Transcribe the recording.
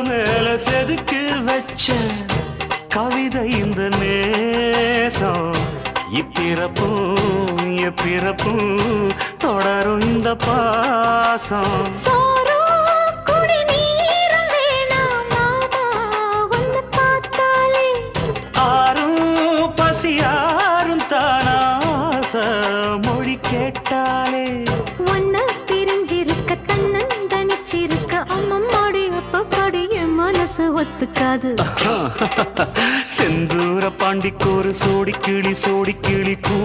மேல செதுக்கு வச்ச கவிதை இந்த நேசம் இப்பிறப்பும் எப்பிறப்பும் தொடரும் இந்த பாசம் மொழி கேட்டாலே ஒன்ன பிரிஞ்சிருக்க தன்னந்தனிச்சிருக்க அம்மம்மாடி அப்பப்பாடி என் மனசு ஒத்துக்காது செந்தூர பாண்டிக்கு ஒரு சோடி கிளி கூ